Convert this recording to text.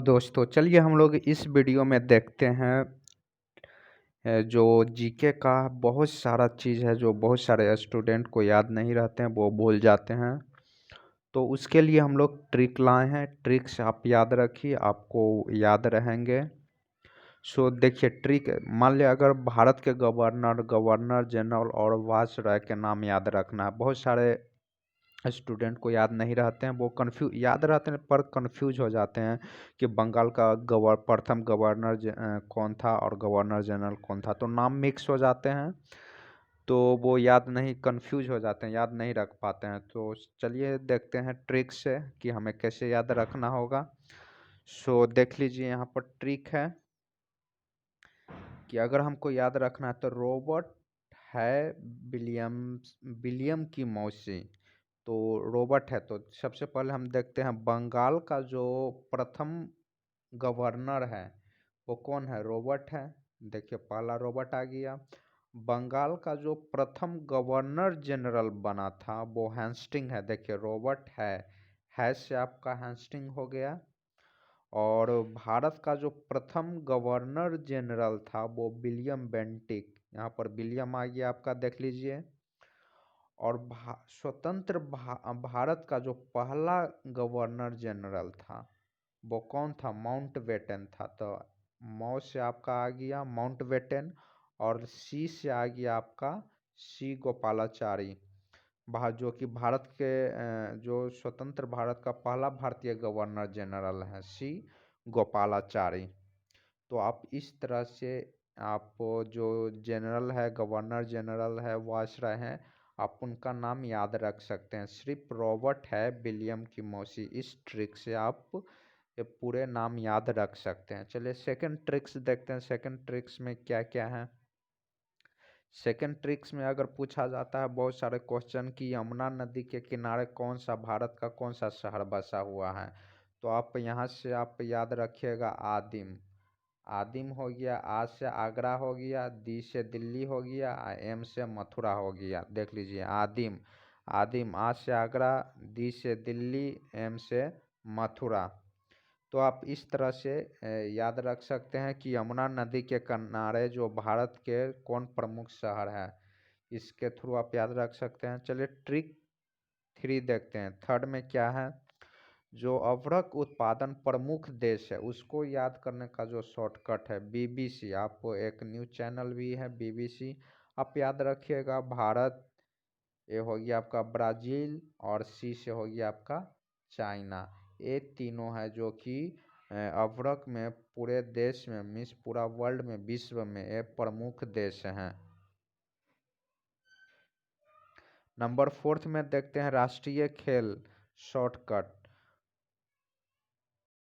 दोस्तों, चलिए हम लोग इस वीडियो में देखते हैं जो जीके का बहुत सारा चीज़ है जो बहुत सारे स्टूडेंट को याद नहीं रहते हैं, वो भूल जाते हैं। तो उसके लिए हम लोग ट्रिक लाए हैं। ट्रिक्स आप याद रखिए, आपको याद रहेंगे। देखिए ट्रिक, मान लिया अगर भारत के गवर्नर, गवर्नर जनरल और वायसराय के नाम याद रखना है। बहुत सारे स्टूडेंट को याद नहीं रहते हैं, वो याद रहते हैं पर कंफ्यूज हो जाते हैं कि बंगाल का प्रथम गवर्नर कौन था और गवर्नर जनरल कौन था, तो नाम मिक्स हो जाते हैं। तो वो याद नहीं, कंफ्यूज हो जाते हैं, याद नहीं रख पाते हैं। तो चलिए देखते हैं ट्रिक से कि हमें कैसे याद रखना होगा। देख लीजिए यहाँ पर ट्रिक है कि अगर हमको याद रखना है तो रॉबर्ट है विलियम की मौसी। तो रॉबर्ट है, तो सबसे पहले हम देखते हैं बंगाल का जो प्रथम गवर्नर है वो कौन है, रॉबर्ट है। देखिए पहला रॉबर्ट आ गया। बंगाल का जो प्रथम गवर्नर जनरल बना था वो हैस्टिंग है। देखिए रॉबर्ट है से आपका हैस्टिंग हो गया। और भारत का जो प्रथम गवर्नर जनरल था वो विलियम बेंटिक, यहाँ पर विलियम आ गया आपका, देख लीजिए। और स्वतंत्र भारत का जो पहला गवर्नर जनरल था वो कौन था, माउंटबेटन था। तो मौ से आपका आ गया माउंटबेटन, और सी से आ गया आपका सी गोपालाचारी। जो कि भारत के जो स्वतंत्र भारत का पहला भारतीय गवर्नर जनरल है, सी गोपालाचारी। तो आप इस तरह से आप जो जनरल है, गवर्नर जनरल है, वायसराय हैं, आप उनका नाम याद रख सकते हैं। सिर्फ रॉबर्ट है विलियम की मौसी, इस ट्रिक से आप ये पूरे नाम याद रख सकते हैं। चलिए सेकंड ट्रिक्स देखते हैं, सेकंड ट्रिक्स में क्या क्या है। सेकंड ट्रिक्स में अगर पूछा जाता है बहुत सारे क्वेश्चन कि यमुना नदी के किनारे कौन सा भारत का कौन सा शहर बसा हुआ है, तो आप यहाँ से आप याद रखिएगा आदिम। आदिम हो गया, आ से आगरा हो गया, दी से दिल्ली हो गया, एम से मथुरा हो गया। देख लीजिए आदिम, आदिम आ से आगरा, दी से दिल्ली, एम से मथुरा। तो आप इस तरह से याद रख सकते हैं कि यमुना नदी के किनारे जो भारत के कौन प्रमुख शहर है, इसके थ्रू आप याद रख सकते हैं। चलिए ट्रिक 3 देखते हैं। थर्ड में क्या है, जो अभ्रक उत्पादन प्रमुख देश है उसको याद करने का जो शॉर्टकट है बीबीसी। आपको एक न्यूज चैनल भी है बीबीसी, आप याद रखिएगा। भारत, ये हो गया आपका ब्राज़ील, और सी से हो गया आपका चाइना। ये तीनों है जो कि अभ्रक में पूरे देश में, मीन्स पूरा वर्ल्ड में, विश्व में ये प्रमुख देश हैं। नंबर 4 में देखते हैं राष्ट्रीय खेल शॉर्टकट।